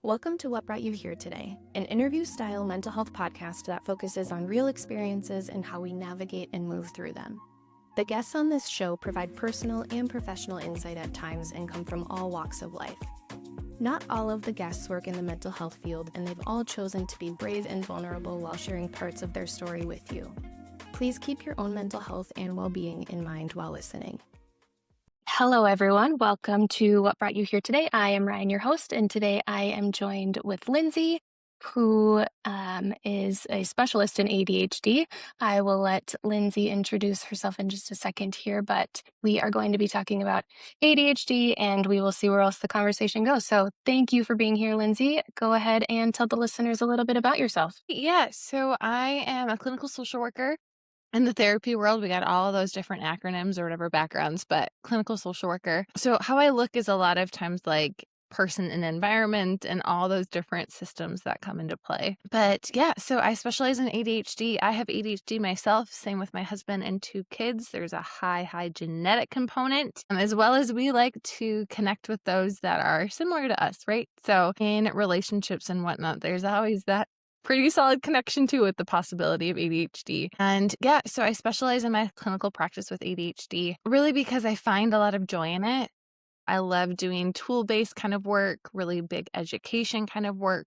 Welcome to What Brought You Here Today, an interview-style mental health podcast that focuses on real experiences and how we navigate and move through them. The guests on this show provide personal and professional insight at times and come from all walks of life. Not all of the guests work in the mental health field, and they've all chosen to be brave and vulnerable while sharing parts of their story with you. Please keep your own mental health and well-being in mind while listening. Hello, everyone. Welcome to What Brought You Here Today. I am Ryan, your host, and today I am joined with Lindsey, who is a specialist in ADHD. I will let Lindsey introduce herself in just a second here, but we are going to be talking about ADHD, and we will see where else the conversation goes. So thank you for being here, Lindsey. Go ahead and tell the listeners a little bit about yourself. Yeah, so I am a clinical social worker. In the therapy world, we got all of those different acronyms or whatever backgrounds, but clinical social worker. So how I look is a lot of times like person and environment and all those different systems that come into play. But yeah, so I specialize in ADHD. I have ADHD myself, same with my husband and 2 kids. There's a high genetic component, as well as we like to connect with those that are similar to us, right? So in relationships and whatnot, there's always that pretty solid connection too with the possibility of ADHD. And yeah, so I specialize in my clinical practice with ADHD really because I find a lot of joy in it. I love doing tool-based kind of work, really big education kind of work.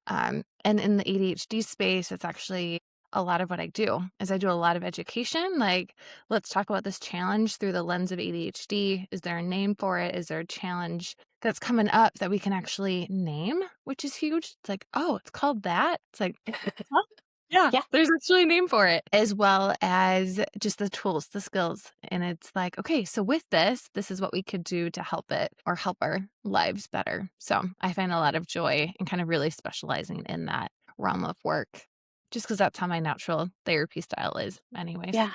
And in the ADHD space, it's actually a lot of what I do is I do a lot of education. Like, let's talk about this challenge through the lens of ADHD. Is there a name for it? Is there a challenge that's coming up that we can actually name, which is huge? It's like, oh, it's called that. It's like, huh? Yeah, Yeah. there's actually a name for it, as well as just the tools, the skills. And it's like, okay, so with this is what we could do to help it or help our lives better. So I find a lot of joy in kind of really specializing in that realm of work, just because that's how my natural therapy style is anyways. Yeah.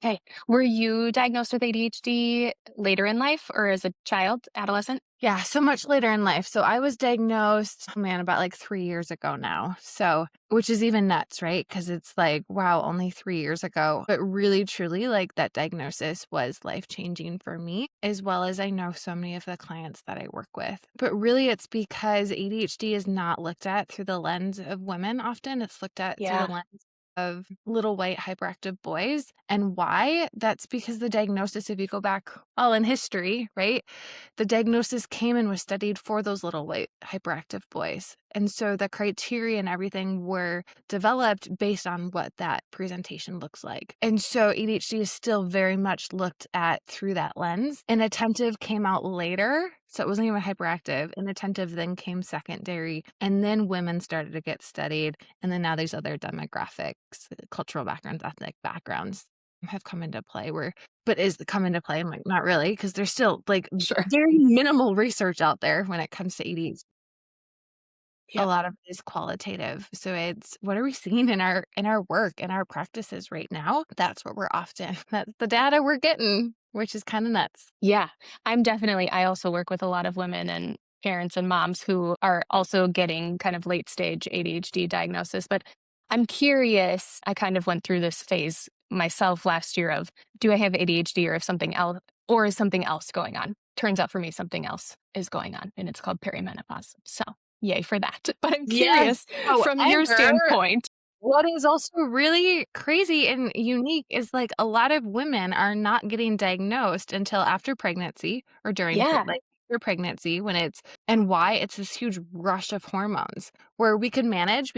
Okay. Were you diagnosed with ADHD later in life or as a child, adolescent? Yeah, so much later in life. So I was diagnosed, about like 3 years ago now. So, which is even nuts, right? Because it's like, wow, only 3 years ago. But really, truly, like that diagnosis was life changing for me, as well as I know so many of the clients that I work with. But really, it's because ADHD is not looked at through the lens of women often. It's looked at through the Yeah. lens of little white hyperactive boys. And why? That's because the diagnosis, if you go back all in history, right? The diagnosis came and was studied for those little white hyperactive boys. And so the criteria and everything were developed based on what that presentation looks like. And so ADHD is still very much looked at through that lens. Inattentive came out later. So it wasn't even hyperactive. Inattentive then came secondary. And then women started to get studied. And then now there's other demographics, cultural backgrounds, ethnic backgrounds have come into play but is come into play? I'm like, not really, because there's still like Sure. very minimal research out there when it comes to ADHD. A Yep. lot of it is qualitative. So it's what are we seeing in our work, in our practices right now? That's what that's the data we're getting, which is kind of nuts. Yeah. I also work with a lot of women and parents and moms who are also getting kind of late stage ADHD diagnosis. But I'm curious, I kind of went through this phase myself last year of do I have ADHD or if something else or is something else going on? Turns out for me, something else is going on and it's called perimenopause. So yay for that. But I'm Yes. curious from your However, standpoint. what is also really crazy and unique is like a lot of women are not getting diagnosed until after pregnancy or during Yeah. like after pregnancy and why it's this huge rush of hormones where we can manage.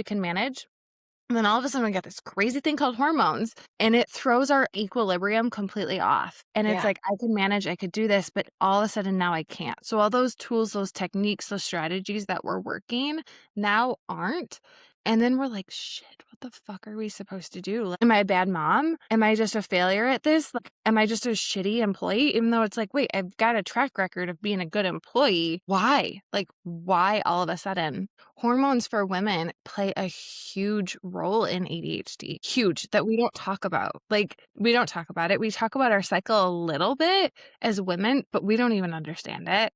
And then all of a sudden we got this crazy thing called hormones and it throws our equilibrium completely off. And it's Yeah. like, I can manage, I could do this, but all of a sudden now I can't. So all those tools, those techniques, those strategies that were working now aren't. And then we're like, shit, what the fuck are we supposed to do? Like, am I a bad mom? Am I just a failure at this? Like, am I just a shitty employee? Even though it's like, wait, I've got a track record of being a good employee. Why? Like, why all of a sudden? Hormones for women play a huge role in ADHD, huge, that we don't talk about. Like, we don't talk about it. We talk about our cycle a little bit as women, but we don't even understand it.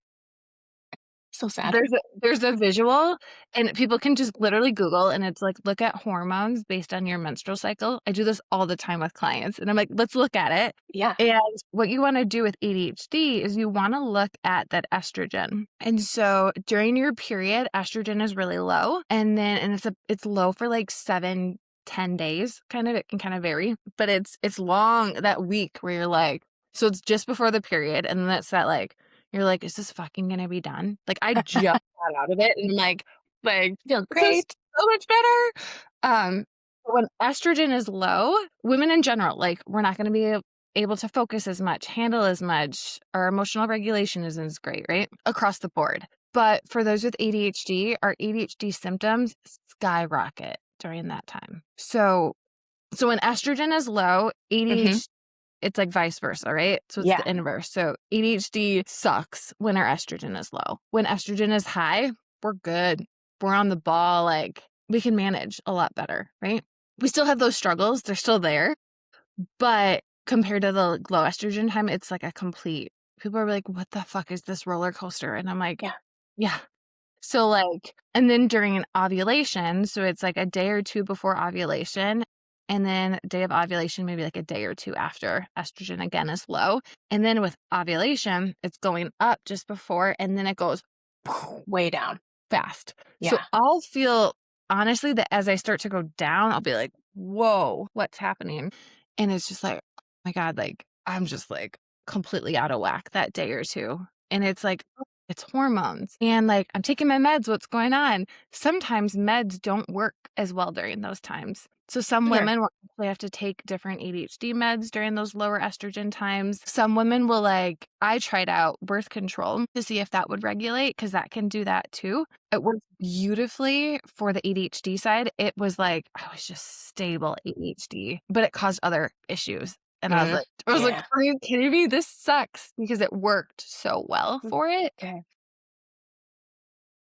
So sad. There's a visual, and people can just literally Google, and it's like, look at hormones based on your menstrual cycle. I do this all the time with clients, and I'm like, let's look at it. Yeah. And what you wanna do with ADHD is you wanna look at that estrogen. And so during your period, estrogen is really low, and it's low for like 7, 10 days, kind of. It can kind of vary, but it's long that week where you're like, so it's just before the period, and then that's that, like, you're like, "Is this fucking gonna be done?" Like, I just got out of it, and I'm like, Feel "This is great. so much better." When estrogen is low, women in general, like, we're not gonna be able to focus as much, handle as much, our emotional regulation isn't as great, right? Across the board. But for those with ADHD, our ADHD symptoms skyrocket during that time. So when estrogen is low, Mhm. ADHD, it's like vice versa, right? So it's Yeah. the inverse. So ADHD sucks when our estrogen is low. When estrogen is high, we're good. We're on the ball. Like, we can manage a lot better, right? We still have those struggles. They're still there. But compared to the low estrogen time, it's like a complete, people are like, what the fuck is this roller coaster? And I'm like, Yeah. yeah. So like, and then during ovulation, so it's like a day or two before ovulation, and then day of ovulation, maybe like a day or two after, estrogen again is low. And then with ovulation, it's going up just before, and then it goes Way down. fast. So Yeah. I'll feel, honestly, that as I start to go down, I'll be like, whoa, what's happening? And it's just like, oh my God, like, I'm just like completely out of whack that day or two. And it's like, oh, it's hormones. And like, I'm taking my meds. What's going on? Sometimes meds don't work as well during those times. So some Sure. women will actually have to take different ADHD meds during those lower estrogen times. Some women will, like, I tried out birth control to see if that would regulate, because that can do that too. It worked beautifully for the ADHD side. It was like, I was just stable ADHD, but it caused other issues. And Mhm. I was like, Yeah. are you kidding me? This sucks, because it worked so well for it. Okay.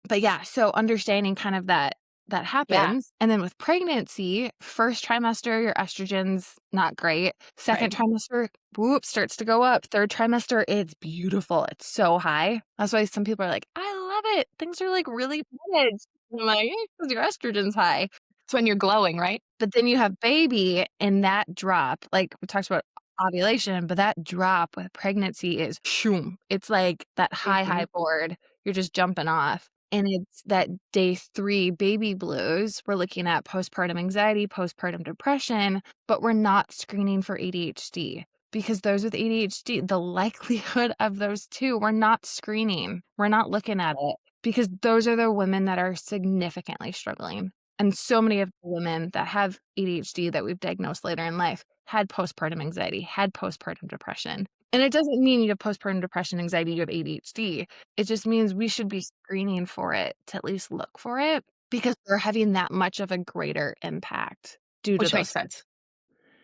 But yeah, so understanding kind of that Yeah. happens. And then with pregnancy, first trimester, your estrogen's not great. Right. Second trimester, whoop, starts to go up. Third trimester, it's beautiful. It's so high. That's why some people are like, I love it. Things are like really good. And I'm like, because your estrogen's high. It's when you're glowing, right? But then you have baby, and that drop, like we talked about ovulation, but that drop with pregnancy is shoom. It's like that high Mhm. board. You're just jumping off. And it's that day 3 baby blues. We're looking at postpartum anxiety, postpartum depression, but we're not screening for ADHD, because those with ADHD, the likelihood of those two, we're not screening. We're not looking at it, because those are the women that are significantly struggling. And so many of the women that have ADHD that we've diagnosed later in life had postpartum anxiety, had postpartum depression. And it doesn't mean you have postpartum depression, anxiety, you have ADHD. It just means we should be screening for it, to at least look for it, because they're having that much of a greater impact due to Which makes those. sense.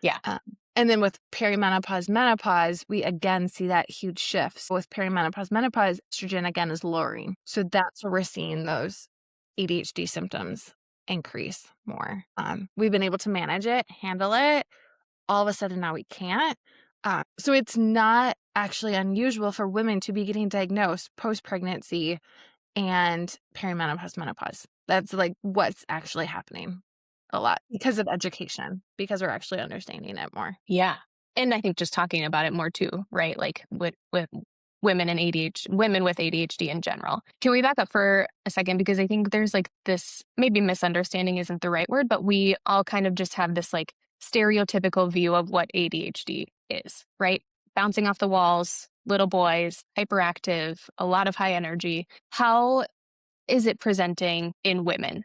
Yeah. Um, and then with perimenopause, menopause, we again see that huge shift. So with perimenopause, menopause, estrogen again is lowering. So that's where we're seeing those ADHD symptoms increase more. We've been able to manage it, handle it. All of a sudden now we can't. So it's not actually unusual for women to be getting diagnosed post-pregnancy and perimenopause, menopause. That's like what's actually happening a lot because of education, because we're actually understanding it more. Yeah. And I think just talking about it more too, right? Like with women and ADHD, women with ADHD in general. Can we back up for a second? Because I think there's like this, maybe misunderstanding isn't the right word, but we all kind of just have this like stereotypical view of what ADHD is, right? Bouncing off the walls, little boys, hyperactive, a lot of high energy. How is it presenting in women?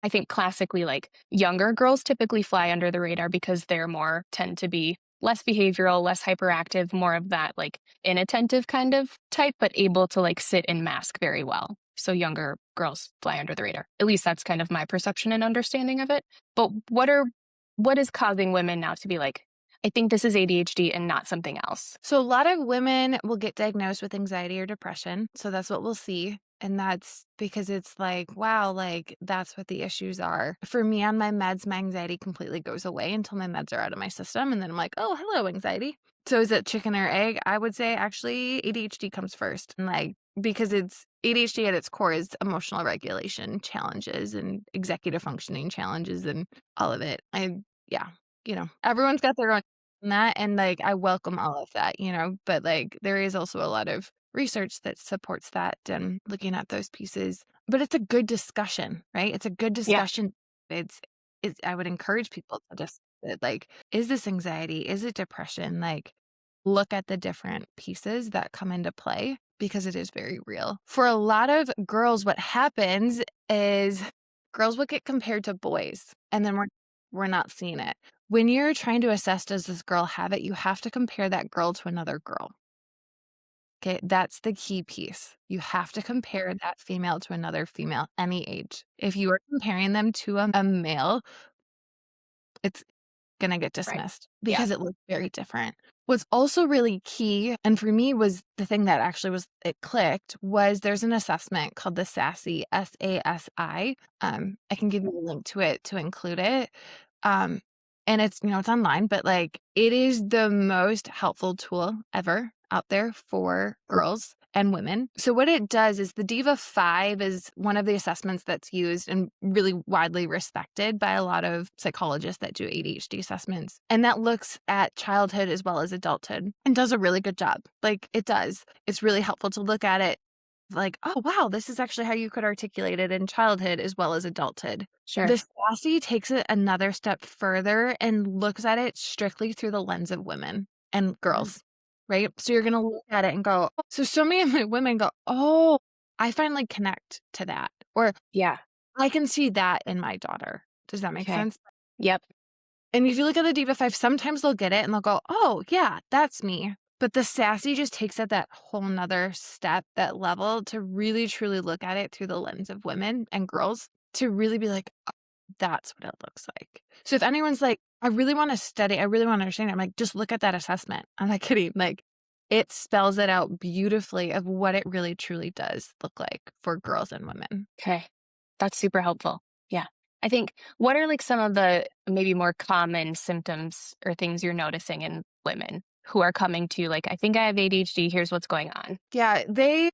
I think classically, like younger girls typically fly under the radar because they're more tend to be less behavioral, less hyperactive, more of that like inattentive kind of type, but able to like sit and mask very well. So younger girls fly under the radar. At least that's kind of my perception and understanding of it. But what is causing women now to be like, I think this is ADHD and not something else? So a lot of women will get diagnosed with anxiety or depression. So that's what we'll see. And that's because it's like, wow, like that's what the issues are. For me on my meds, my anxiety completely goes away until my meds are out of my system. And then I'm like, oh, hello, anxiety. So is it chicken or egg? I would say actually ADHD comes first. And like because it's ADHD at its core is emotional regulation challenges and executive functioning challenges and all of it. Yeah, everyone's got their own on that, and like I welcome all of that, but like there is also a lot of research that supports that and looking at those pieces. But it's a good discussion, right? It's a good Yeah, discussion. It's I would encourage people to just like, is this anxiety? Is it depression? Like, look at the different pieces that come into play because it is very real. For a lot of girls, what happens is girls will get compared to boys, and then we're not seeing it. When you're trying to assess, does this girl have it, you have to compare that girl to another girl. Okay, that's the key piece. You have to compare that female to another female, any age. If you are comparing them to a male, it's gonna get right. dismissed Yeah, because it looks very different. What's also really key, and for me was the thing that actually it clicked, was there's an assessment called the SASI, SASI. I can give you a link to it to include it. Um, and it's online, but like it is the most helpful tool ever out there for girls and women. So what it does is the Diva 5 is one of the assessments that's used and really widely respected by a lot of psychologists that do ADHD assessments. And that looks at childhood as well as adulthood and does a really good job. Like it does. It's really helpful to look at it like, oh, wow, this is actually how you could articulate it in childhood as well as adulthood. sure. The SASI takes it another step further and looks at it strictly through the lens of women and girls, right? So you're going to look at it and go, oh, so many of my women go, oh, I finally connect to that. Or Yeah. I can see that in my daughter. Does that make Okay. sense? Yep. And if you look at the Diva 5, sometimes they'll get it and they'll go, oh, yeah, that's me. But the SASI just takes it that whole nother step, that level to really truly look at it through the lens of women and girls to really be like, oh, that's what it looks like. So if anyone's like, I really want to study, I really want to understand it, I'm like, just look at that assessment. I'm not kidding. Like it spells it out beautifully of what it really truly does look like for girls and women. Okay. That's super helpful. Yeah. I think what are like some of the maybe more common symptoms or things you're noticing in women who are coming to you like, I think I have ADHD, here's what's going on. Yeah, they're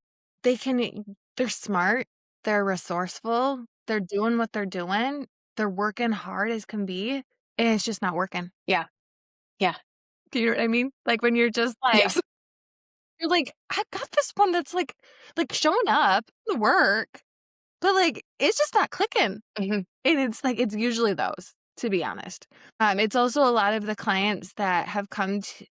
smart, they're resourceful, they're doing what they're doing, they're working hard as can be, and it's just not working. Yeah. Yeah. Do you know what I mean? Like when you're just like, Yes. you're like, I've got this one that's like showing up to work, but like it's just not clicking. Mhm. And it's like it's usually those, to be honest. It's also a lot of the clients that have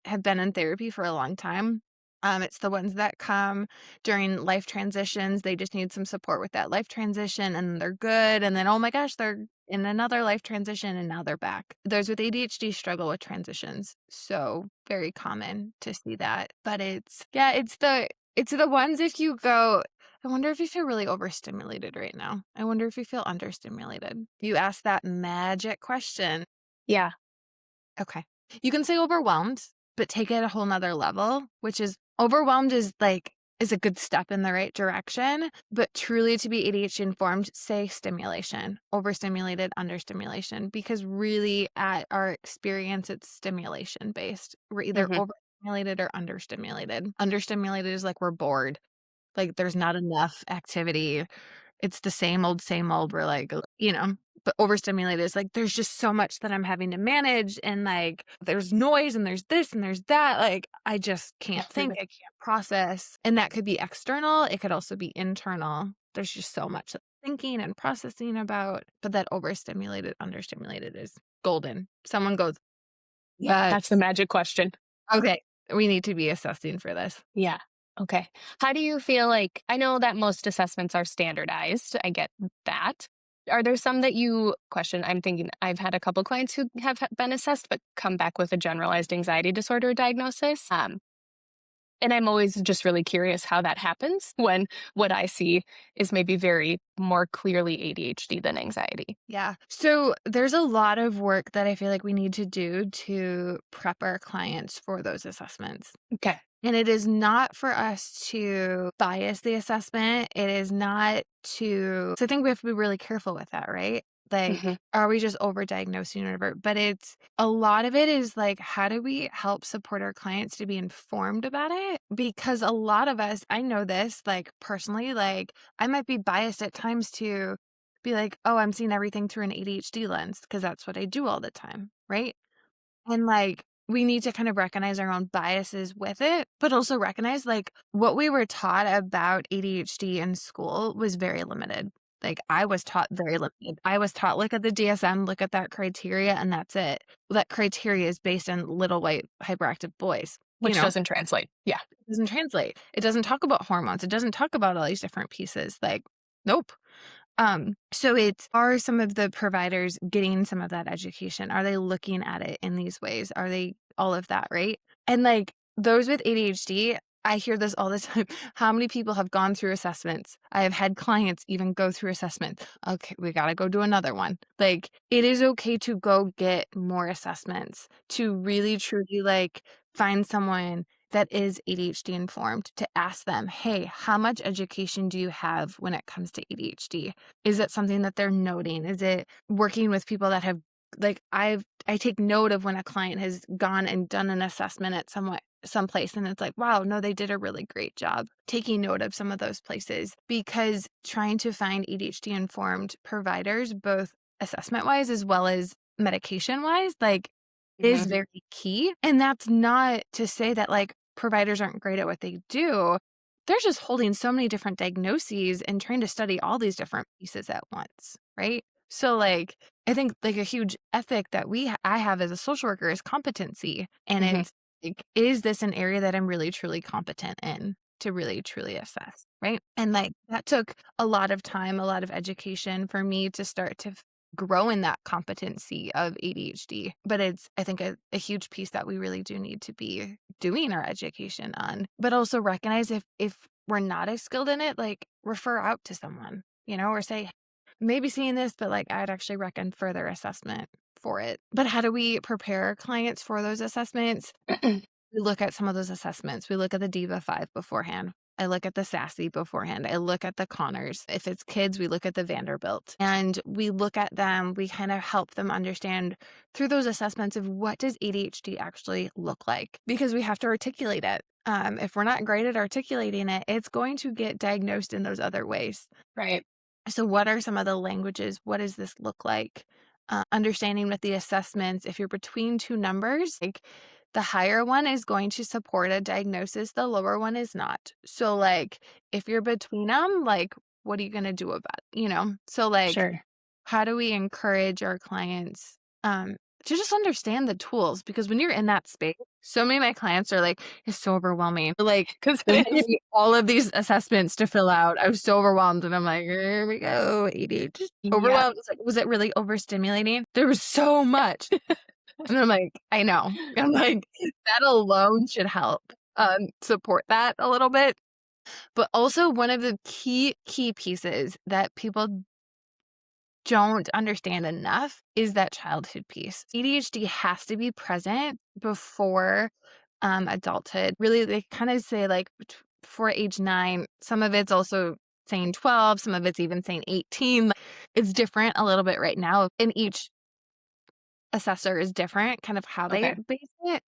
have been in therapy for a long time. It's the ones that come during life transitions. They just need some support with that life transition and they're good. And then, oh my gosh, they're in another life transition and now they're back. Those with ADHD struggle with transitions. So very common to see that. But it's the ones if you go, I wonder if you feel really overstimulated right now. I wonder if you feel understimulated. You ask that magic question. Yeah. Okay. You can say overwhelmed, but take it a whole nother level, which is overwhelmed is a good step in the right direction. But truly to be ADHD informed, say stimulation, overstimulated, understimulation, because really at our experience, it's stimulation based. We're either Mhm. overstimulated or understimulated. Understimulated is like we're bored. Like there's not enough activity. It's the same old, same old. We're like, but overstimulated is like, there's just so much that I'm having to manage. And like, there's noise and there's this and there's that. Like, I just can't think. I can't process. And that could be external. It could also be internal. There's just so much thinking and processing about. But that overstimulated, understimulated is golden. Someone goes, Yeah. That's the magic question. okay, we need to be assessing for this. Yeah. Okay. How do you feel like I know that most assessments are standardized. I get that. Are there some that you question? I'm thinking I've had a couple clients who have been assessed but come back with a generalized anxiety disorder diagnosis. And I'm always just really curious how that happens when what I see is maybe very more clearly ADHD than anxiety. Yeah. So there's a lot of work that I feel like we need to do to prep our clients for those assessments. Okay. And it is not for us to bias the assessment. It is not to, so I think we have to be really careful with that, right? Like, Mhm. are we just overdiagnosing or whatever? But it's a lot of it is like, how do we help support our clients to be informed about it? Because a lot of us, I know this, like personally, like I might be biased at times to be like, oh, I'm seeing everything through an ADHD lens because that's what I do all the time. Right. And, like, we need to kind of recognize our own biases with it, but also recognize, like, what we were taught about ADHD in school was very limited. Like, I was taught very limited. I was taught, look at the DSM, look at that criteria, and that's it. Well, that criteria is based on little white hyperactive boys, you Which know? doesn't translate. Yeah. It doesn't translate. It doesn't talk about hormones. It doesn't talk about all these different pieces. Like, nope. So it's are some of the providers getting some of that education? Are they looking at it in these ways? Are they all of that, right? And like those with ADHD, I hear this all the time. How many people have gone through assessments? I have had clients even go through assessment. Okay, we got to go do another one. Like it is okay to go get more assessments, to really truly like find someone that is ADHD informed, to ask them, hey, how much education do you have when it comes to ADHD? Is it something that they're noting? Is it working with people that have like I take note of when a client has gone and done an assessment at someplace and it's like, wow, no, they did a really great job taking note of some of those places, because trying to find ADHD informed providers, both assessment wise as well as medication wise, like is Mhm. very key. And that's not to say that like providers aren't great at what they do. They're just holding so many different diagnoses and trying to study all these different pieces at once, right? So like I think like a huge ethic that I have as a social worker is competency, and Mhm. it's like, is this an area that I'm really truly competent in to really truly assess, right? And like that took a lot of time, a lot of education for me to start to grow in that competency of ADHD. But it's, I think, a huge piece that we really do need to be doing our education on, but also recognize if we're not as skilled in it, like refer out to someone, or say, maybe seeing this, but like I'd actually recommend further assessment for it. But how do we prepare our clients for those assessments? We look at some of those assessments. We look at the Diva 5 beforehand. I look at the SASI beforehand. I look at the Connors. If it's kids, we look at the Vanderbilt. And we look at them, we kind of help them understand through those assessments of what does ADHD actually look like? Because we have to articulate it. If we're not great at articulating it, it's going to get diagnosed in those other ways. Right. So what are some of the languages? What does this look like? Understanding with the assessments, if you're between two numbers, like the higher one is going to support a diagnosis, the lower one is not. So like if you're between them, like what are you going to do about it? So like Sure. how do we encourage our clients to just understand the tools? Because when you're in that space, so many of my clients are like, it's so overwhelming. Like, Because they it give is. me all of these assessments to fill out. I was so overwhelmed. And I'm like, here we go, ADHD. Yeah. Overwhelmed. It's like, was it really overstimulating? There was so much. And I'm like, I know. I'm like, that alone should help support that a little bit. But also one of the key pieces that people don't understand enough is that childhood piece. ADHD has to be present before adulthood. Really, they kind of say like before age 9. Some of it's also saying 12, some of it's even saying 18. Like, it's different a little bit right now, and each assessor is different, kind of how they Okay. base it.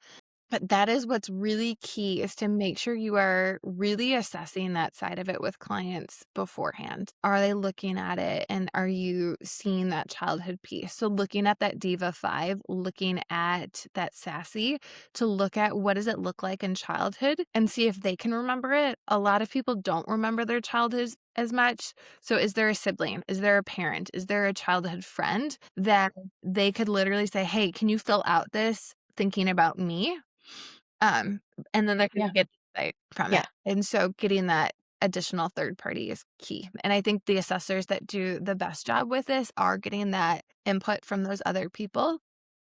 But that is what's really key, is to make sure you are really assessing that side of it with clients beforehand. Are they looking at it, and are you seeing that childhood piece? So looking at that Diva 5, looking at that SASI, to look at what does it look like in childhood and see if they can remember it. A lot of people don't remember their childhood as much. So is there a sibling? Is there a parent? Is there a childhood friend that they could literally say, hey, can you fill out this thinking about me? Um, and then they're gonna Yeah. get insight from Yeah. it. And so getting that additional third party is key. And I think the assessors that do the best job with this are getting that input from those other people,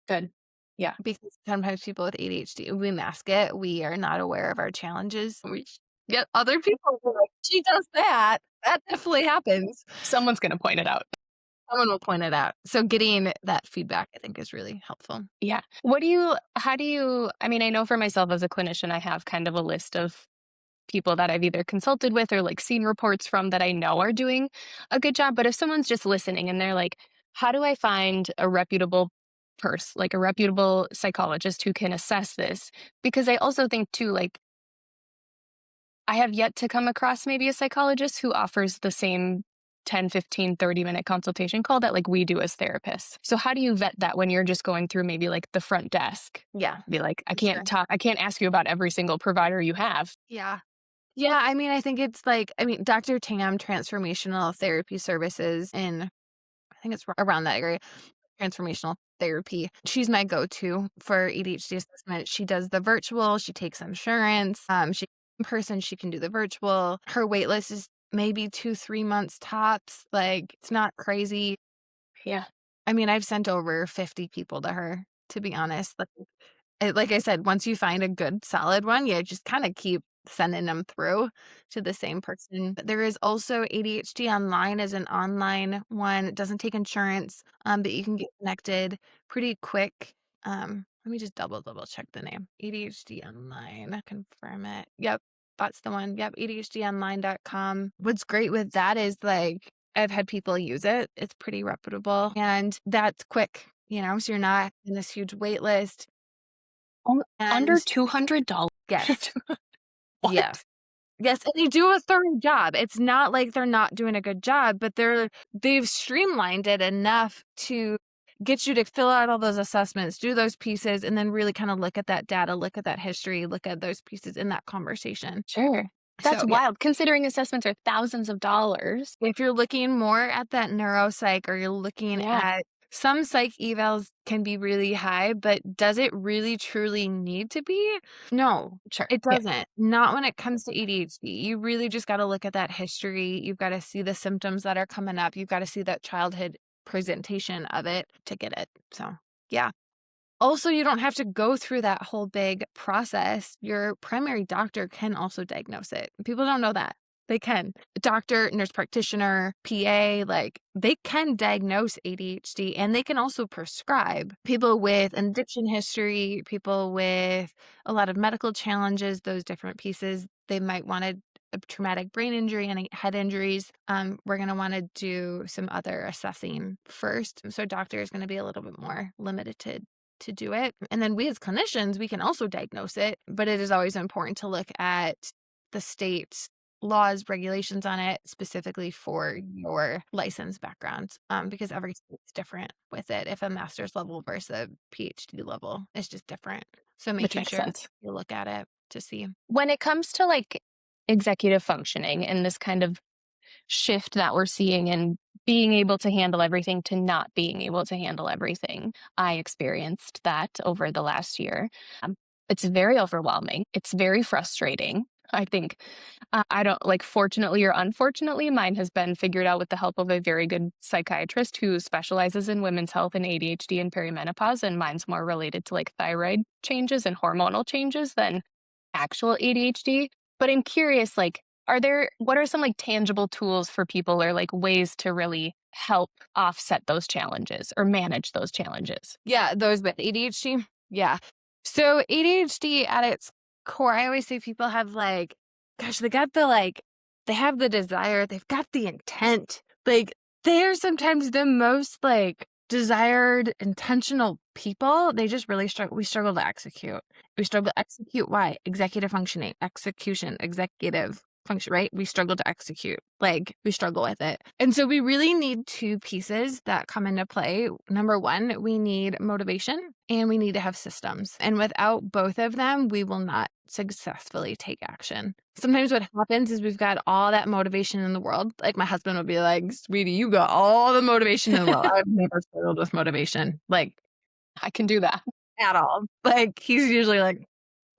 Good. Yeah. because sometimes people with ADHD, we mask it. We are not aware of our challenges. We get other people who are like, she does that. That definitely happens. Someone's going to point it out. Someone will point it out. So getting that feedback, I think, is really helpful. Yeah. How do you, I mean, I know for myself as a clinician, I have kind of a list of people that I've either consulted with or like seen reports from that I know are doing a good job. But if someone's just listening and they're like, how do I find a reputable like a reputable psychologist who can assess this? Because I also think too, like, I have yet to come across maybe a psychologist who offers the same 10, 15, 30-minute consultation call that like we do as therapists. So how do you vet that when you're just going through maybe like the front desk? Yeah, Be like, for sure. I can't ask you about every single provider you have. Yeah. Yeah, I mean, I think it's like, I mean, Dr. Tam Transformational Therapy Services in, I think it's around that area, transformational therapy. She's my go-to for ADHD assessment. She does the virtual, she takes insurance, she in person, she can do the virtual. Her wait list is maybe 2-3 months tops. Like, it's not crazy. Yeah. I mean, I've sent over 50 people to her, to be honest. Like I said, once you find a good solid one, you just kind of keep sending them through to the same person. There is also ADHD Online as an online one. It doesn't take insurance, but you can get connected pretty quick. Let me just double check the name. ADHD Online, confirm it. Yep, that's the one. Yep, ADHDonline.com. What's great with that is like I've had people use it. It's pretty reputable and that's quick, so you're not in this huge wait list. Under And $200. yes, What? yes, yes, and they do a thorough job. It's not like they're not doing a good job, but they've streamlined it enough to get you to fill out all those assessments, do those pieces, and then really kind of look at that data, look at that history, look at those pieces in that conversation. Sure. That's So, yeah, wild, considering assessments are thousands of dollars. if you're looking more at that neuropsych or you're looking Yeah. at some psych evals can be really high, but does it really truly need to be? No, Sure. it Yeah. doesn't. Not when it comes to ADHD. You really just got to look at that history. You've got to see the symptoms that are coming up. You've got to see that childhood presentation of it to get it. So, yeah. Also, you don't have to go through that whole big process. Your primary doctor can also diagnose it. People don't know that. They can. Doctor, nurse practitioner, PA, like they can diagnose ADHD and they can also prescribe. People with an addiction history, people with a lot of medical challenges, those different pieces, they might want a traumatic brain injury and head injuries. We're going to want to do some other assessing first. So doctor is going to be a little bit more limited to do it. And then we as clinicians, we can also diagnose it, but it is always important to look at the state's laws, regulations on it, specifically for your license background, because every state's different with it. If a master's level versus a PhD level, it's just different. So Which making makes sure sense. you look at it to see. When it comes to like executive functioning and this kind of shift that we're seeing in being able to handle everything to not being able to handle everything, I experienced that over the last year. It's very overwhelming. It's very frustrating. I think I don't like, fortunately or unfortunately, mine has been figured out with the help of a very good psychiatrist who specializes in women's health and ADHD and perimenopause. And mine's more related to like thyroid changes and hormonal changes than actual ADHD. But I'm curious, like, what are some like tangible tools for people or like ways to really help offset those challenges or manage those challenges? Yeah, those with ADHD. Yeah. So ADHD at its core, I always say people have like, gosh, they have the desire, they've got the intent. Like they're sometimes the most like desired, intentional people. They just really struggle. We struggle to execute. We struggle to execute. Why? Executive functioning, execution, executive function, right? We struggle to execute. Like we struggle with it. And so we really need two pieces that come into play. Number one, we need motivation and we need to have systems. And without both of them, we will not successfully take action. Sometimes what happens is we've got all that motivation in the world. Like my husband would be like, sweetie, you got all the motivation in the world. I've never struggled with motivation. Like I can do that. at all. Like he's usually like,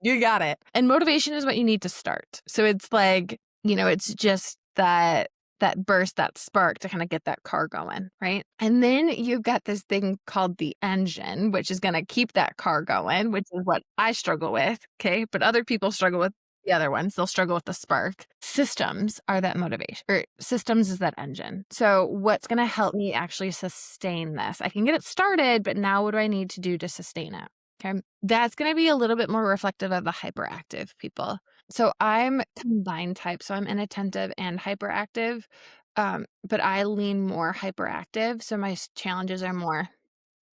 you got it. And motivation is what you need to start. So it's like, it's just that burst, that spark to kind of get that car going, right? And then you've got this thing called the engine, which is going to keep that car going, which is what I struggle with, okay? But other people struggle with the other ones. They'll struggle with the spark. Systems are that motivation, or systems is that engine. So what's going to help me actually sustain this? I can get it started, but now what do I need to do to sustain it? Okay. That's going to be a little bit more reflective of the hyperactive people. So I'm combined type. So I'm inattentive and hyperactive. But I lean more hyperactive, so my challenges are more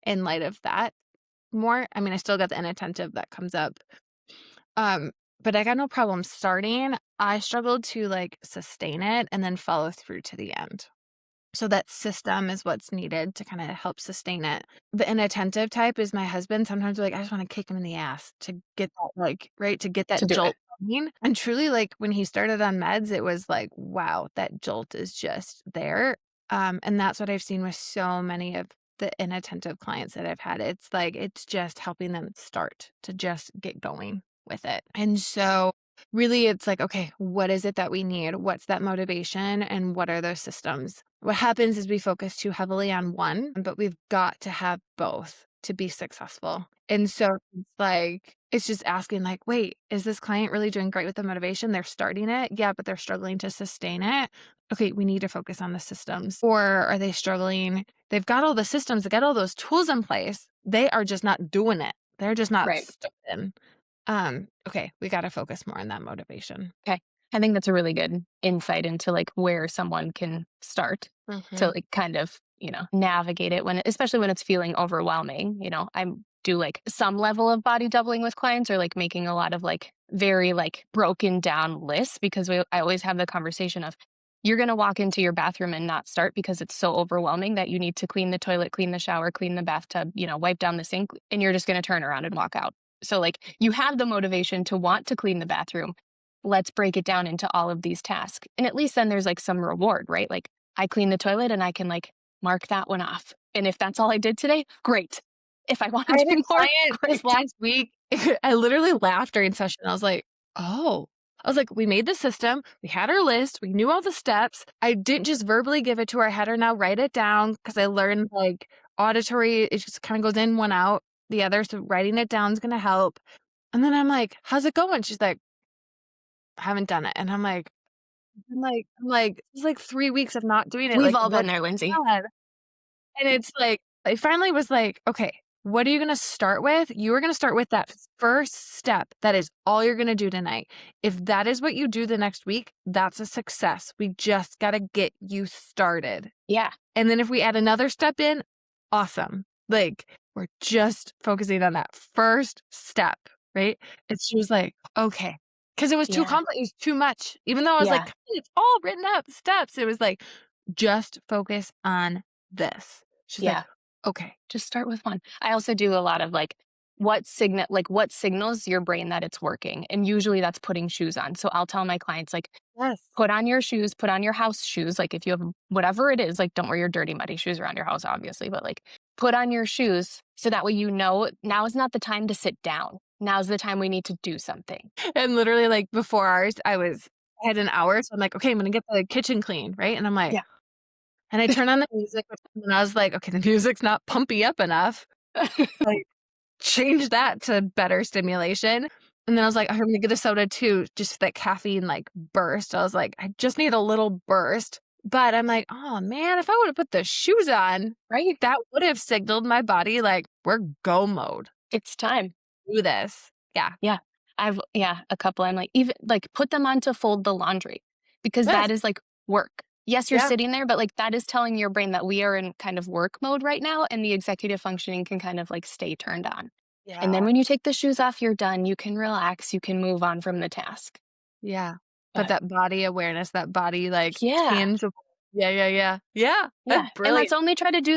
in light of that more. I mean, I still got the inattentive that comes up. Um, but I got no problem starting. I struggled to like sustain it and then follow through to the end. So that system is what's needed to kind of help sustain it. The inattentive type is my husband. Sometimes we're like, I just want to kick him in the ass to get that, like, right, to get to that do jolt it. going. And truly, like, when he started on meds, it was like, wow, that jolt is just there. And that's what I've seen with so many of the inattentive clients that I've had. It's like, it's just helping them start to just get going with it. And so really, it's like, okay, what is it that we need? What's that motivation? And what are those systems? What happens is we focus too heavily on one, but we've got to have both to be successful. And so it's like, it's just asking, like, wait, is this client really doing great with the motivation? They're starting it. Yeah, but they're struggling to sustain it. Okay, we need to focus on the systems. Or are they struggling? They've got all the systems, they got all those tools in place. They are just not doing it. They're just not Right. starting. Okay, we got to focus more on that motivation. Okay. I think that's a really good insight into like where someone can start to like kind of, navigate it especially when it's feeling overwhelming. I do like some level of body doubling with clients or like making a lot of like very like broken down lists because I always have the conversation of you're going to walk into your bathroom and not start because it's so overwhelming that you need to clean the toilet, clean the shower, clean the bathtub, wipe down the sink, and you're just going to turn around and walk out. So like you have the motivation to want to clean the bathroom. Let's break it down into all of these tasks. And at least then there's like some reward, right? Like I clean the toilet and I can like mark that one off. And if that's all I did today, great. If I want I to had a do more, client this great. last week. I literally laughed during session. I was like, oh. I was like, we made the system. We had our list. We knew all the steps. I didn't just verbally give it to her. I had her now write it down because I learned like auditory, it just kind of goes in, one out, the other. So writing it down is going to help. And then I'm like, how's it going? She's like, I haven't done it. And it's like 3 weeks of not doing it. We've Like, all what been there, Lindsay. God? And it's like, I finally was like, okay, what are you going to start with? You are going to start with that first step. That is all you're going to do tonight. If that is what you do the next week, that's a success. We just got to get you started. Yeah. And then if we add another step in, awesome. Like, we're just focusing on that first step, right? And she was like, okay. Because it was too Yeah. complex. It was too much. Even though I was like, Yeah. it's all written up, steps. It was like, just focus on this. She's like, Yeah. okay. Just start with one. I also do a lot of like what signals your brain that it's working. And usually that's putting shoes on. So I'll tell my clients like Yes. put on your shoes, put on your house shoes. Like if you have whatever it is, like don't wear your dirty, muddy shoes around your house, obviously, but like put on your shoes so that way now is not the time to sit down. Now's the time we need to do something. And literally, like, before ours, I had an hour. So I'm like, okay, I'm going to get the kitchen clean. Right. And I'm like, Yeah. and I turn on the music and I was like, okay, the music's not pumpy up enough. Like, change that to better stimulation. And then I was like, I'm going to get a soda too, just that caffeine like burst. I was like, I just need a little burst. But I'm like, oh man, if I would have put the shoes on, Right. that would have signaled my body like, we're go mode. It's time. Do this. Yeah. Yeah. A couple. I'm like, even like put them on to fold the laundry because Yes. that is like work. Yes, you're Yeah. sitting there, but like that is telling your brain that we are in kind of work mode right now and the executive functioning can kind of like stay turned on. And then Yeah. when you take the shoes off, you're done. You can relax. You can move on from the task. Yeah. But But that body awareness, that body like yeah. tangible. Yeah. Yeah. Yeah. Yeah. Yeah. That's And let's brilliant. only try to do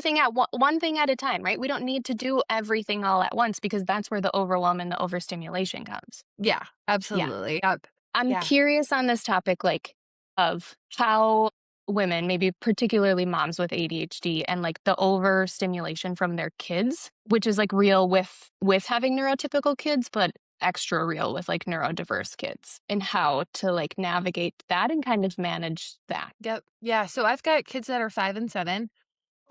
one thing at a time, right? We don't need to do everything all at once because that's where the overwhelm and the overstimulation comes. Yeah. Yeah. Absolutely. Yep. I'm Yeah. curious on this topic, like of how women, maybe particularly moms with ADHD and like the overstimulation from their kids, which is like real with having neurotypical kids, but extra real with like neurodiverse kids and how to like navigate that and kind of manage that. Yep. Yeah. So I've got kids that are 5 and 7.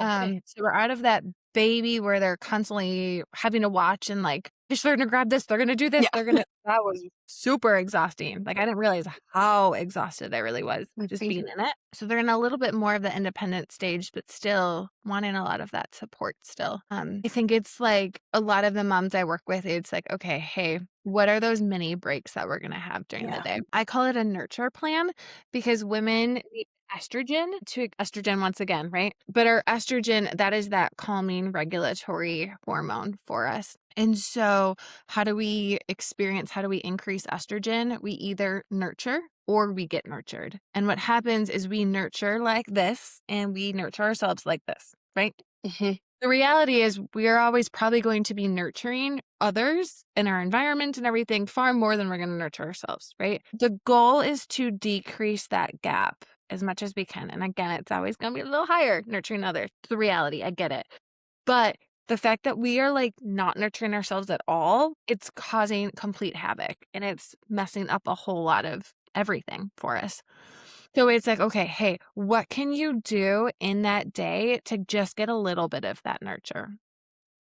Okay. So we're out of that baby where they're constantly having to watch and like, they're gonna grab this, they're gonna do this, Yeah. that was super exhausting. Like I didn't realize how exhausted I really was just being in it. So they're in a little bit more of the independent stage, but still wanting a lot of that support still. I think it's like a lot of the moms I work with, it's like, okay, hey, what are those mini breaks that we're gonna have during the Yeah. day? I call it a nurture plan because women need to estrogen to estrogen once again, right? But our estrogen, that is that calming regulatory hormone for us. And so how do we increase estrogen? We either nurture or we get nurtured. And what happens is we nurture like this and we nurture ourselves like this, right? Mhm. The reality is we are always probably going to be nurturing others in our environment and everything far more than we're going to nurture ourselves, right? The goal is to decrease that gap as much as we can. And again, it's always going to be a little higher nurturing others. It's the reality. I get it. But the fact that we are like not nurturing ourselves at all, it's causing complete havoc and it's messing up a whole lot of everything for us. So it's like, okay, hey, what can you do in that day to just get a little bit of that nurture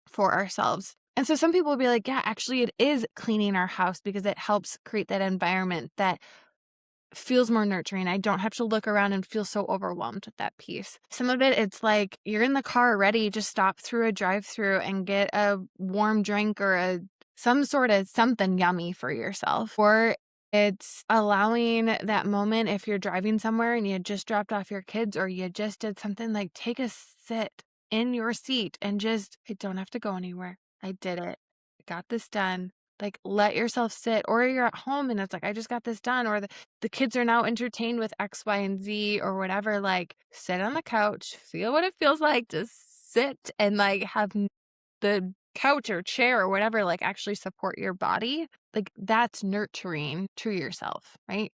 for ourselves? And so some people will be like, yeah, actually, it is cleaning our house because it helps create that environment that feels more nurturing. I don't have to look around and feel so overwhelmed with that piece. Some of it, it's like you're in the car already, just stop through a drive-through and get a warm drink or some sort of something yummy for yourself. Or it's allowing that moment if you're driving somewhere and you just dropped off your kids or you just did something, like take a sit in your seat and just, I don't have to go anywhere. I did it. I got this done. Like, let yourself sit, or you're at home and it's like, I just got this done, or the kids are now entertained with X, Y, and Z or whatever. Like, sit on the couch, feel what it feels like to sit and like have the couch or chair or whatever, like actually support your body. Like, that's nurturing to yourself, right?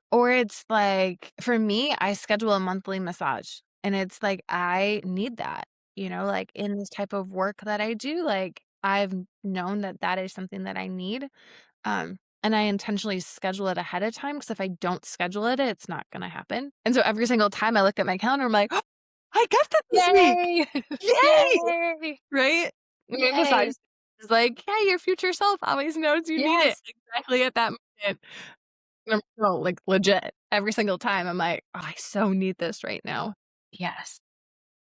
Or it's like, for me, I schedule a monthly massage and it's like, I need that, like in this type of work that I do, like I've known that that is something that I need. And I intentionally schedule it ahead of time because if I don't schedule it, it's not going to happen. And so every single time I look at my calendar, I'm like, oh, I got that this week. Yay! Yay! Yay! Right? My massage Yay! is like, yeah, your future self always knows you need it Yes. exactly at that moment. No, like, legit. Every single time, I'm like, "Oh, I so need this right now." Yes.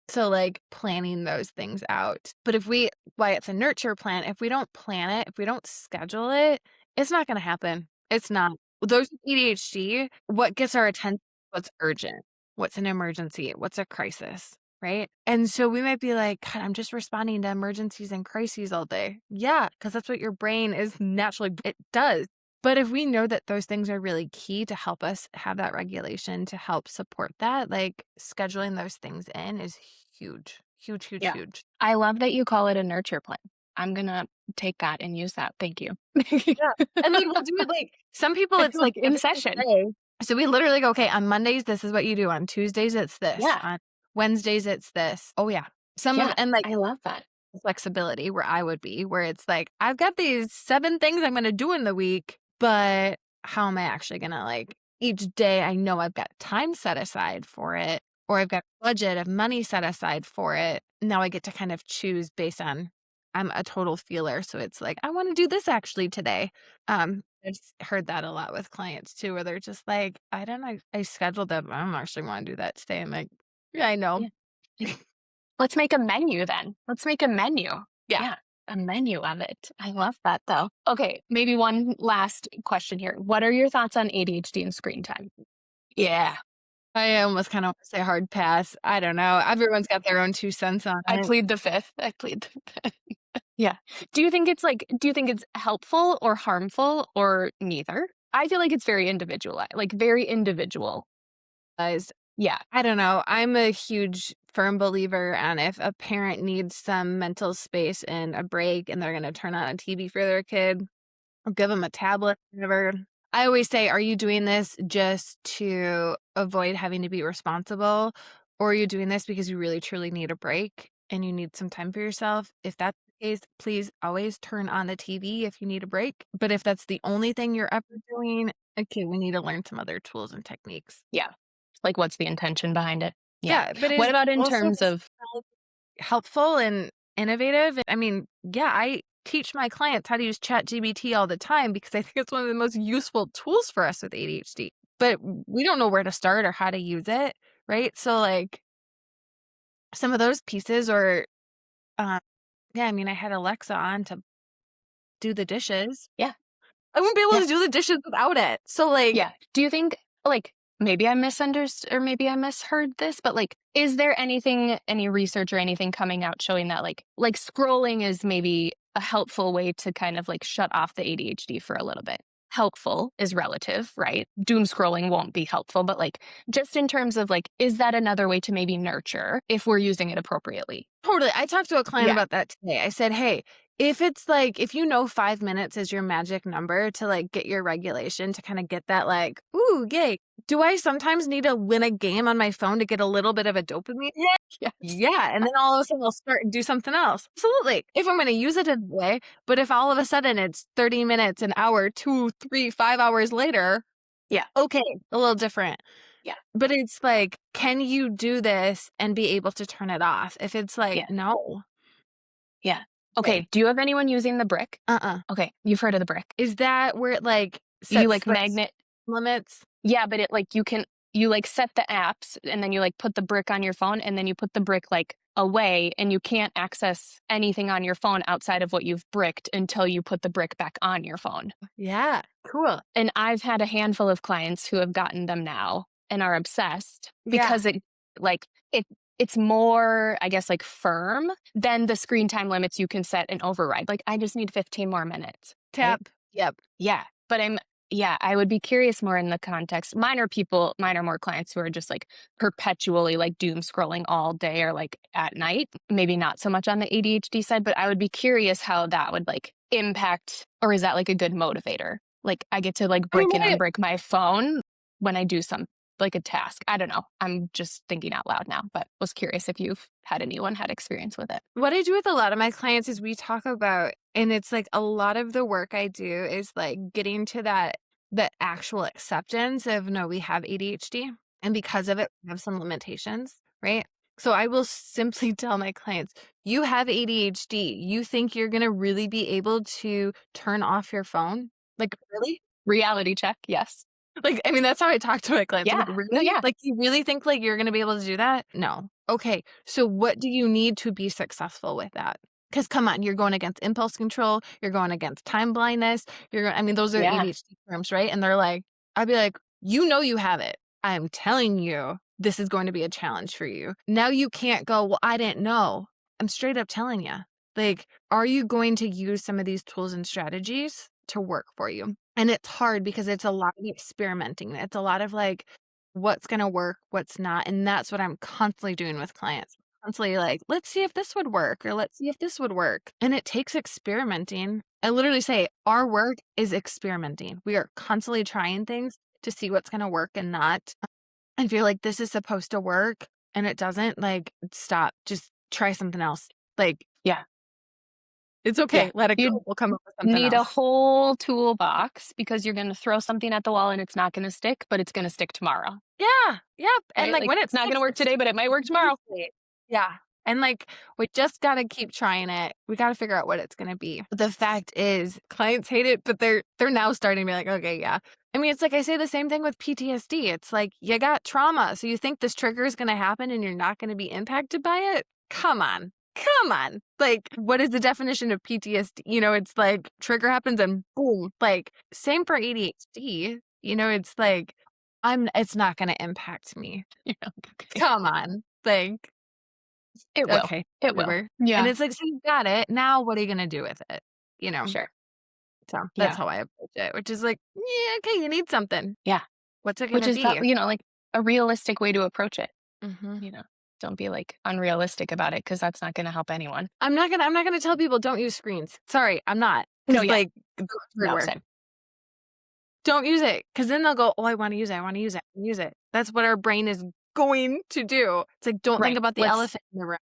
So, like, planning those things out. But why it's a nurture plan, if we don't plan it, if we don't schedule it, it's not gonna happen. It's not. Those with ADHD, what gets our attention, what's urgent, what's an emergency, what's a crisis, right? And so we might be like, "God, I'm just responding to emergencies and crises all day." Yeah, because that's what your brain is naturally it does. But if we know that those things are really key to help us have that regulation to help support that, like scheduling those things in is huge, huge, huge, Yeah. huge. I love that you call it a nurture plan. I'm gonna take that and use that. Thank you. Yeah. And like we'll do it like some people it's like In every session. day. So we literally go, okay, on Mondays, this is what you do. On Tuesdays, it's this. Yeah. On Wednesdays, it's this. Oh yeah. Some of Yeah. and like I love that. flexibility where I would be, where it's like, I've got these 7 things I'm gonna do in the week, but how am I actually gonna like each day I know I've got time set aside for it, or I've got a budget of money set aside for it. Now I get to kind of choose based on I'm a total feeler. So it's like, I want to do this actually today. I just heard that a lot with clients too, where they're just like, I don't know, I scheduled that, but I don't actually want to do that today. I'm like, yeah, I know. Yeah. Let's make a menu then. Let's make a menu. Yeah. Yeah. A menu of it. I love that though. Okay. Maybe one last question here. What are your thoughts on ADHD and screen time? Yeah. I almost kind of want to say hard pass. I don't know. Everyone's got their own 2 cents on I it. plead the fifth. I plead the fifth. Yeah. Do you think it's helpful or harmful or neither? I feel like it's very individualized, like very individual. Guys, Yeah. I don't know. I'm a huge firm believer on if a parent needs some mental space and a break and they're going to turn on a TV for their kid or give them a tablet, whatever. I always say, are you doing this just to avoid having to be responsible? Or are you doing this because you really truly need a break and you need some time for yourself? If that's the case, please always turn on the TV if you need a break. But if that's the only thing you're ever doing, okay, we need to learn some other tools and techniques. Yeah. Like what's the intention behind it? Yeah. Yeah, but What is about in also terms this of helpful and innovative? I mean, yeah, I teach my clients how to use ChatGPT all the time because I think it's one of the most useful tools for us with ADHD. But we don't know where to start or how to use it, right? So like some of those pieces or yeah, I mean, I had Alexa on to do the dishes. Yeah. I wouldn't be able Yeah. to do the dishes without it. So like Yeah. Do you think like maybe I misunderstood or maybe I misheard this, but like, is there any research or anything coming out showing that like scrolling is maybe a helpful way to kind of like shut off the ADHD for a little bit? Helpful is relative, right? Doom scrolling won't be helpful, but like just in terms of like, is that another way to maybe nurture if we're using it appropriately? Totally. I talked to a client Yeah. about that today. I said, hey, if it's like, if you know 5 minutes is your magic number to like get your regulation, to kind of get that like, ooh, yay. Do I sometimes need to win a game on my phone to get a little bit of a dopamine hit? Yes. Yeah. And then all of a sudden I'll start and do something else. Absolutely. If I'm going to use it a way, but if all of a sudden it's 30 minutes, an hour, 2, 3, 5 hours later, Yeah. okay, a little different. Yeah. But it's like, can you do this and be able to turn it off? If it's like, Yeah. no. Yeah. Okay. Do you have anyone using the brick? Okay. You've heard of the brick. Is that where it like You sets like the magnet. limits? Yeah, but it like you like set the apps and then you like put the brick on your phone and then you put the brick like away and you can't access anything on your phone outside of what you've bricked until you put the brick back on your phone. Yeah. Cool. And I've had a handful of clients who have gotten them now and are obsessed because it's more, I guess, like firm than the screen time limits you can set and override. Like, I just need 15 more minutes. Right? Tap. Yep. Yeah. But I would be curious more in the context. Mine are more clients who are just like perpetually like doom scrolling all day or like at night. Maybe not so much on the ADHD side, but I would be curious how that would like impact, or is that like a good motivator? Like I get to like break and unbreak my phone when I do like a task. I don't know. I'm just thinking out loud now, but was curious if you've had anyone had experience with it. What I do with a lot of my clients is we talk about, and it's like a lot of the work I do is like getting to the actual acceptance of, no, we have ADHD. And because of it, we have some limitations, right? So I will simply tell my clients, you have ADHD. You think you're going to really be able to turn off your phone? Like, really? Reality check. Yes. Like, I mean, that's how I talk to my clients. Yeah. Like, really? No, yeah. Like, you really think like you're going to be able to do that? No. Okay. So what do you need to be successful with that? Because come on, you're going against impulse control. You're going against time blindness. Those are ADHD terms, right? And they're like, I'd be like, you know, you have it. I'm telling you, this is going to be a challenge for you. Now you can't go, well, I didn't know. I'm straight up telling you. Like, are you going to use some of these tools and strategies to work for you? And it's hard because it's a lot of experimenting. It's a lot of like, what's going to work, what's not. And that's what I'm constantly doing with clients. Constantly like, let's see if this would work, or let's see if this would work. And it takes experimenting. I literally say our work is experimenting. We are constantly trying things to see what's going to work and not. And if you're like, this is supposed to work and it doesn't, like, stop, just try something else. Like, yeah. It's okay. Yeah. Let it go. We'll come up with something Need else. a whole toolbox because you're going to throw something at the wall and it's not going to stick, but it's going to stick tomorrow. Yeah. Yep. And Right? like when it's not going to work today, but it might work tomorrow. Yeah. And like, we just got to keep trying it. We got to figure out what it's going to be. The fact is, clients hate it, but they're now starting to be like, okay, yeah. I mean, it's like I say the same thing with PTSD. It's like, you got trauma, so you think this trigger is going to happen and you're not going to be impacted by it? Come on. Like, what is the definition of PTSD? It's like trigger happens and boom. Like, same for ADHD. It's like, it's not going to impact me. Come on. Like, it will. Okay. It whatever. will. Yeah. And it's like, so you got it. Now what are you going to do with it? Sure. So that's how I approach it, which is like, yeah, okay, you need something. Yeah. What's it going to be? Which is, like a realistic way to approach it. Mm-hmm. Don't be like unrealistic about it because that's not going to help anyone. I'm not gonna tell people don't use screens. Sorry, I'm not. No, yeah. Like, No, same. don't use it, because then they'll go, oh, I want to use it. That's what our brain is going to do. It's like, don't think about the elephant in the room.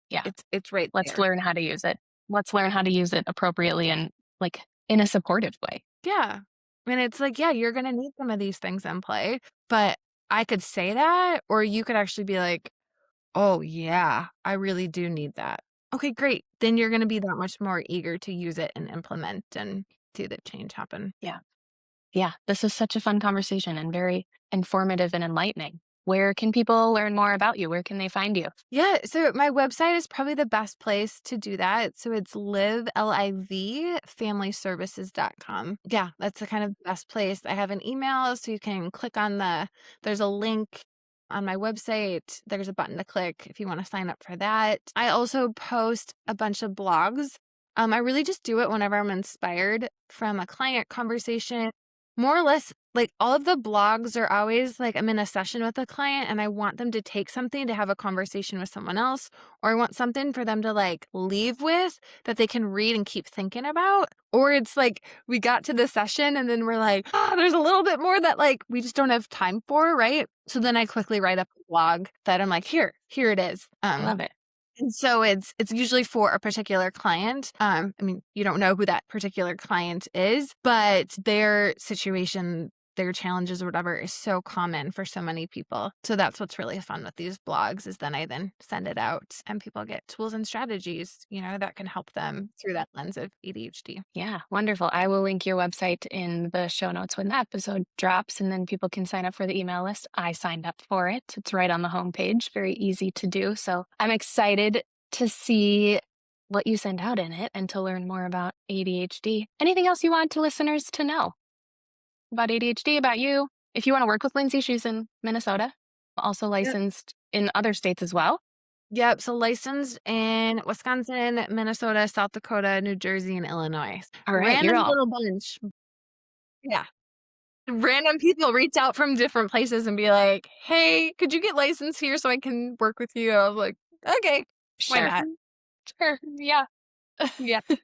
Yeah. It's right Let's there. learn how to use it. Let's learn how to use it appropriately and like in a supportive way. Yeah. And it's like, yeah, you're going to need some of these things in play, but I could say that, or you could actually be like, oh yeah, I really do need that. Okay, great. Then you're going to be that much more eager to use it and implement and see the change happen. Yeah. This is such a fun conversation and very informative and enlightening. where can people learn more about you? Where can they find you? Yeah, so my website is probably the best place to do that. So it's familyservices.com. Yeah, that's the kind of best place. I have an email, so you can click on there's a link on my website. There's a button to click if you want to sign up for that. I also post a bunch of blogs. I really just do it whenever I'm inspired from a client conversation. More or less, like all of the blogs are always like I'm in a session with a client and I want them to take something to have a conversation with someone else, or I want something for them to like leave with that they can read and keep thinking about. Or it's like we got to the session and then we're like, there's a little bit more that like we just don't have time for, right? So then I quickly write up a blog that I'm like, here it is. I love it. And so it's usually for a particular client. I mean, you don't know who that particular client is, but their situation, their challenges or whatever is so common for so many people. So that's what's really fun with these blogs is then I then send it out and people get tools and strategies, that can help them through that lens of ADHD. Yeah, wonderful. I will link your website in the show notes when the episode drops, and then people can sign up for the email list. I signed up for it. It's right on the homepage. Very easy to do. So I'm excited to see what you send out in it and to learn more about ADHD. Anything else you want to listeners to know about ADHD, about you? If you want to work with Lindsey, she's in Minnesota, also licensed in other states as well. Yep. So licensed in Wisconsin, Minnesota, South Dakota, New Jersey, and Illinois. All right. Random You're all little bunch. Yeah. Random people reach out from different places and be like, hey, could you get licensed here so I can work with you? I was like, okay, why sure. not? Sure. Yeah. Yeah. Yep.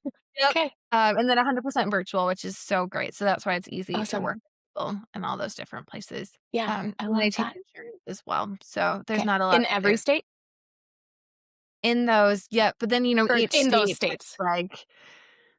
Okay. And then 100% virtual, which is so great. So that's why it's easy to Awesome. work with people in all those different places. Yeah. I And I love take that. insurance as well. So there's Okay. not a lot In every state? in those. Yeah. But then, Or each in those state states. like,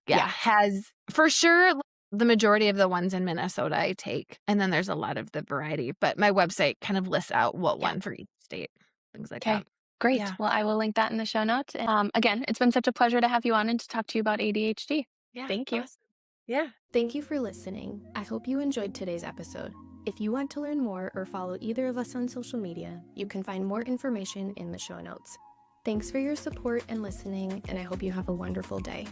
Yeah. has for sure the majority of the ones in Minnesota I take. And then there's a lot of the variety. But my website kind of lists out what Yeah. one for each state, things like Okay. that. Great. Yeah. Well, I will link that in the show notes. Again, it's been such a pleasure to have you on and to talk to you about ADHD. Yeah. Thank you. Awesome. Yeah. Thank you for listening. I hope you enjoyed today's episode. If you want to learn more or follow either of us on social media, you can find more information in the show notes. Thanks for your support and listening, and I hope you have a wonderful day.